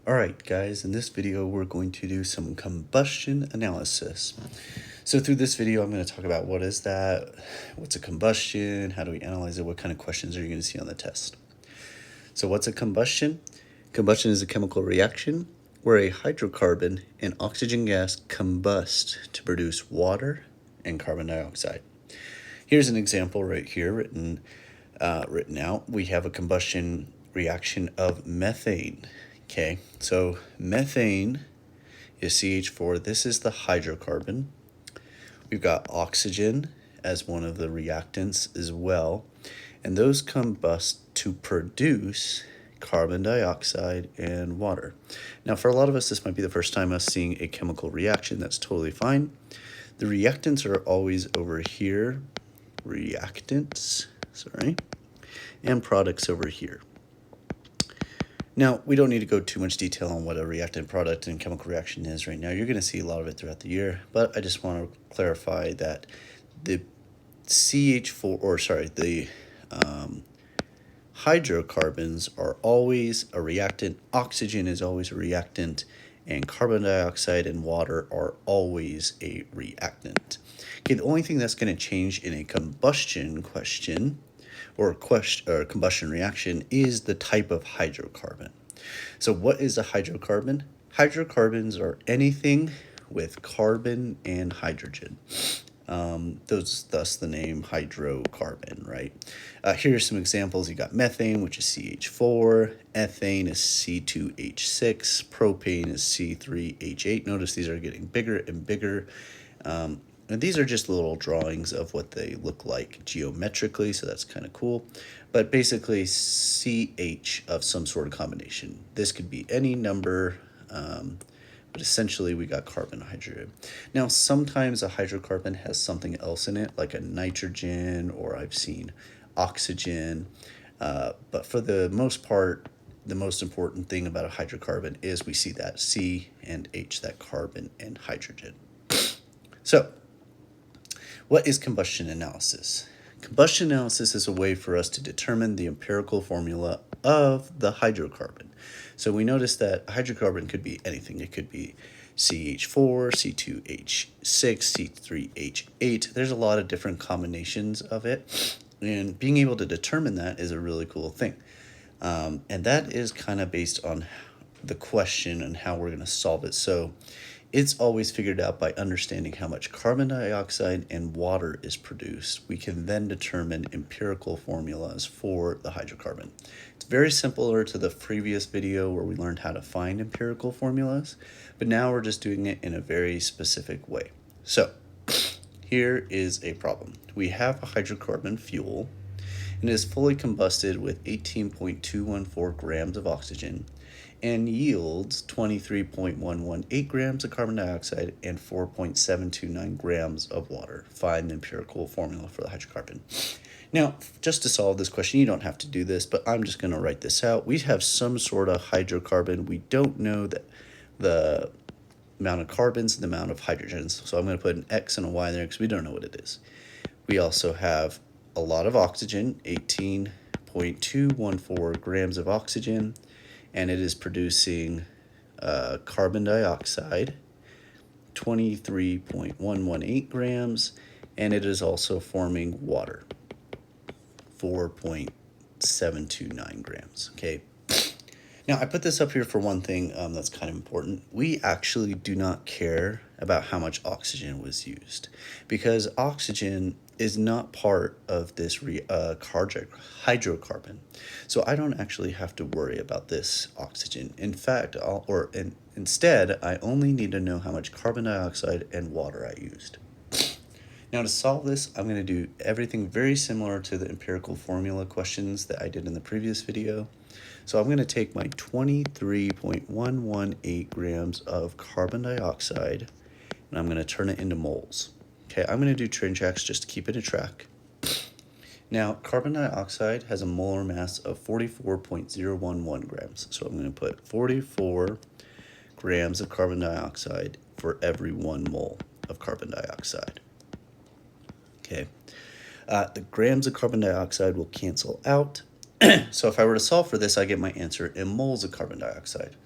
Alright guys, in this video we're going to do some combustion analysis. So through this video I'm going to talk about what is that, what's a combustion, how do we analyze it, what kind of questions are you going to see on the test. So what's a combustion? Combustion is a chemical reaction where a hydrocarbon and oxygen gas combust to produce water and carbon dioxide. Here's an example right here written out. We have a combustion reaction of methane. Okay, so methane is CH4. This is the hydrocarbon. We've got oxygen as one of the reactants as well. And those combust to produce carbon dioxide and water. Now, for a lot of us, this might be the first time us seeing a chemical reaction. That's totally fine. The reactants are always over here. Reactants, sorry. And products over here. Now, we don't need to go too much detail on what a reactant, product, and chemical reaction is right now. You're going to see a lot of it throughout the year, but I just want to clarify that the hydrocarbons are always a reactant, oxygen is always a reactant, and carbon dioxide and water are always a reactant. Okay, the only thing that's going to change in a combustion question or combustion reaction is the type of hydrocarbon. So what is a hydrocarbon? Hydrocarbons are anything with carbon and hydrogen. Thus the name hydrocarbon, right? Here are some examples. You got methane, which is CH4, ethane is C2H6, propane is C3H8. Notice these are getting bigger and bigger. And these are just little drawings of what they look like geometrically, so that's kind of cool. But basically, CH of some sort of combination. This could be any number, but essentially we got carbon and hydrogen. Now, sometimes a hydrocarbon has something else in it, like a nitrogen, or I've seen oxygen. But for the most part, the most important thing about a hydrocarbon is we see that C and H, that carbon and hydrogen. So, what is combustion analysis? Combustion analysis is a way for us to determine the empirical formula of the hydrocarbon. So we notice that hydrocarbon could be anything. It could be CH4, C2H6, C3H8. There's a lot of different combinations of it. And being able to determine that is a really cool thing. And that is kind of based on the question and how we're going to solve it. So it's always figured out by understanding how much carbon dioxide and water is produced. We can then determine empirical formulas for the hydrocarbon. It's very similar to the previous video where we learned how to find empirical formulas, but now we're just doing it in a very specific way. So here is a problem. We have a hydrocarbon fuel and it is fully combusted with 18.214 grams of oxygen and yields 23.118 grams of carbon dioxide and 4.729 grams of water. Find the empirical formula for the hydrocarbon. Now, just to solve this question, you don't have to do this, but I'm just going to write this out. We have some sort of hydrocarbon. We don't know the amount of carbons and the amount of hydrogens, so I'm going to put an X and a Y there because we don't know what it is. We also have a lot of oxygen, 18.214 grams of oxygen, and it is producing carbon dioxide, 23.118 grams, and it is also forming water, 4.729 grams, okay? Now, I put this up here for one thing that's kind of important. We actually do not care about how much oxygen was used because oxygen is not part of this hydrocarbon. So I don't actually have to worry about this oxygen. In fact, instead, I only need to know how much carbon dioxide and water I used. Now to solve this, I'm going to do everything very similar to the empirical formula questions that I did in the previous video. So I'm going to take my 23.118 grams of carbon dioxide and I'm going to turn it into moles. Okay, I'm going to do Trinjax just to keep it a track. Now, carbon dioxide has a molar mass of 44.011 grams. So I'm going to put 44 grams of carbon dioxide for every 1 mole of carbon dioxide. Okay, the grams of carbon dioxide will cancel out. So if I were to solve for this, I get my answer in moles of carbon dioxide.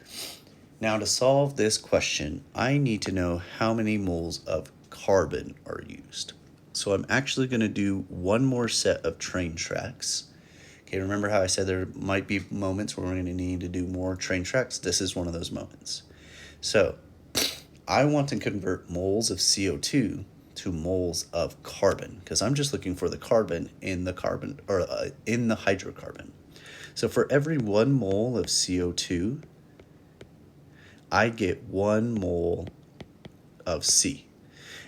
Now to solve this question, I need to know how many moles of carbon are used. So I'm actually going to do one more set of train tracks. Okay, remember how I said there might be moments where we're going to need to do more train tracks? This is one of those moments. So I want to convert moles of CO2 to moles of carbon because I'm just looking for the carbon in the in the hydrocarbon. So for every 1 mole of CO2, I get 1 mole of C.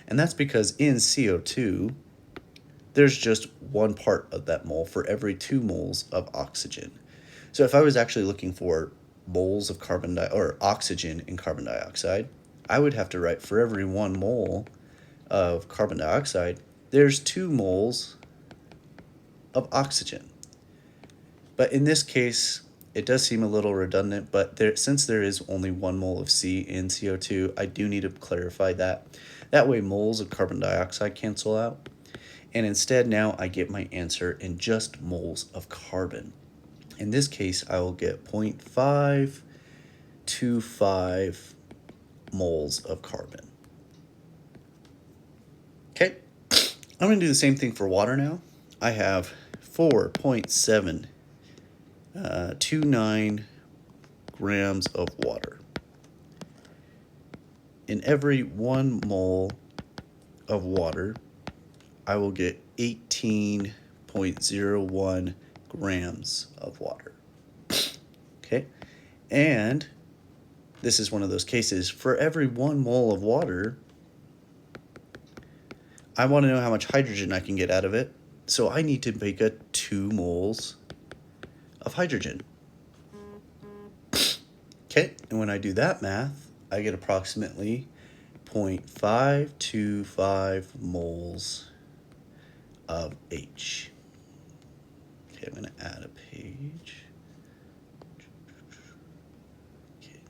And that's because in CO2, there's just one part of that mole for every 2 moles of oxygen. So if I was actually looking for moles of or oxygen in carbon dioxide, I would have to write for every 1 mole of carbon dioxide, there's 2 moles of oxygen. But in this case, it does seem a little redundant, but since there is only 1 mole of C in CO2, I do need to clarify that. That way moles of carbon dioxide cancel out. And instead now I get my answer in just moles of carbon. In this case, I will get 0.525 moles of carbon. Okay, I'm going to do the same thing for water now. I have 4.729 grams of water. In every 1 mole of water, I will get 18.01 grams of water. Okay, and this is one of those cases, for every 1 mole of water, I want to know how much hydrogen I can get out of it, so I need to make a 2 moles of hydrogen. Okay, and when I do that math, I get approximately 0.525 moles of H. Okay, I'm going to add a page. Okay.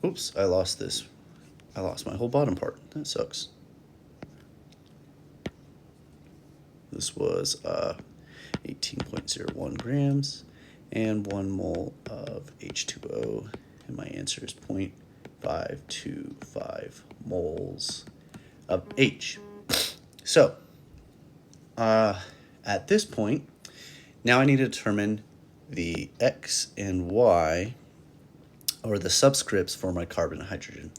Oops, I lost this. I lost my whole bottom part. That sucks. This was 18.01 grams and 1 mole of H2O, and my answer is 0.525 moles of H. So, at this point, now I need to determine the X and Y, or the subscripts for my carbon and hydrogen.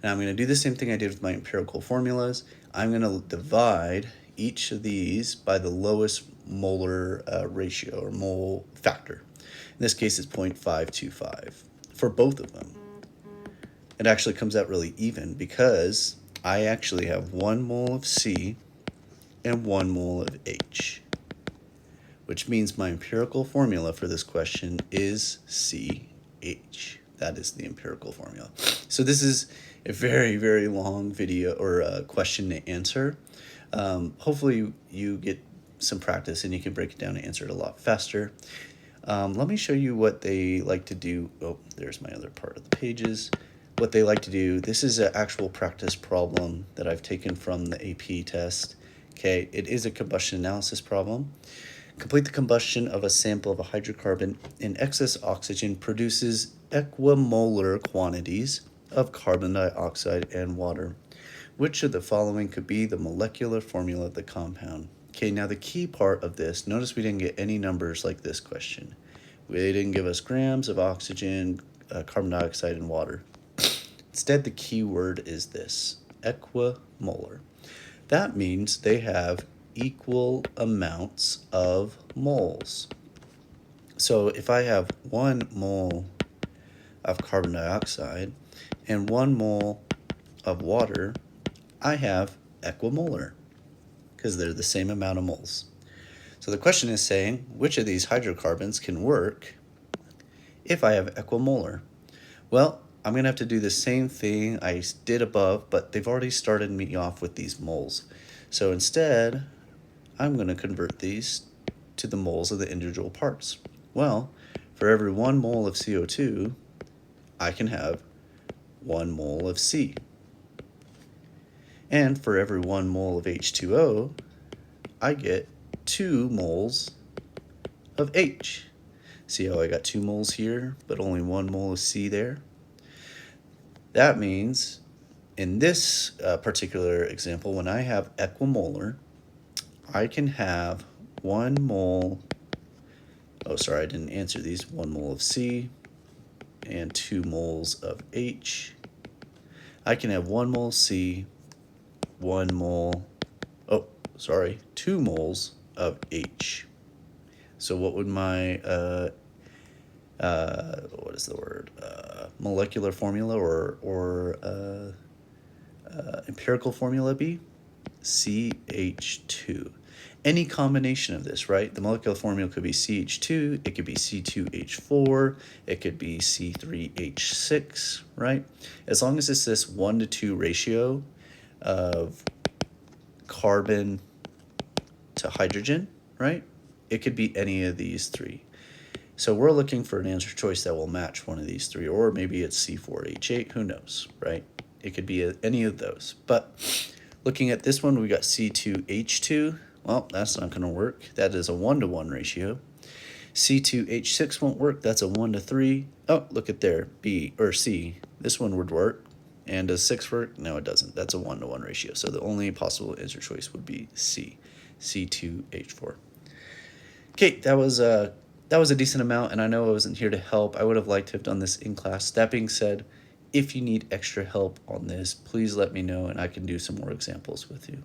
Now I'm going to do the same thing I did with my empirical formulas. I'm going to divide each of these by the lowest molar ratio or mole factor. In this case, it's 0.525 for both of them. It actually comes out really even because I actually have 1 mole of C and 1 mole of H, which means my empirical formula for this question is CH. That is the empirical formula. So this is a very, very long video or question to answer. Hopefully you get some practice and you can break it down and answer it a lot faster. Let me show you what they like to do. Oh, there's my other part of the pages. What they like to do. This is an actual practice problem that I've taken from the AP test. Okay, it is a combustion analysis problem. Complete the combustion of a sample of a hydrocarbon in excess oxygen produces equimolar quantities of carbon dioxide and water. Which of the following could be the molecular formula of the compound? Okay, now the key part of this, notice we didn't get any numbers like this question. They didn't give us grams of oxygen, carbon dioxide, and water. Instead, the key word is this, equimolar. That means they have equal amounts of moles. So if I have 1 mole of carbon dioxide and 1 mole of water, I have equimolar because they're the same amount of moles. So the question is saying, which of these hydrocarbons can work if I have equimolar? Well, I'm going to have to do the same thing I did above, but they've already started me off with these moles. So instead, I'm going to convert these to the moles of the individual parts. Well, for every 1 mole of CO2, I can have 1 mole of C. And for every 1 mole of H2O, I get 2 moles of H. See how I got 2 moles here, but only 1 mole of C there? That means in this particular example, when I have equimolar, I can have 1 mole, oh sorry, I didn't answer these, 1 mole of C and 2 moles of H. I can have 1 mole C, 1 mole, oh sorry, 2 moles of H. So what would my, what is the word, molecular formula or empirical formula be? CH2. Any combination of this, right? The molecular formula could be CH2, it could be C2H4, it could be C3H6, right? As long as it's this 1 to 2 ratio of carbon to hydrogen, right? It could be any of these three. So we're looking for an answer choice that will match one of these three, or maybe it's C4H8, who knows, right? It could be any of those. But looking at this one, we got C2H2. Well, that's not going to work. That is a 1-to-1 ratio. C2H6 won't work. That's a 1 to 3. Oh, look at there. B or C. This one would work. And does 6 work? No, it doesn't. That's a 1-to-1 ratio. So the only possible answer choice would be C. C2H4. Okay, that was a decent amount, and I know I wasn't here to help. I would have liked to have done this in class. That being said, if you need extra help on this, please let me know, and I can do some more examples with you.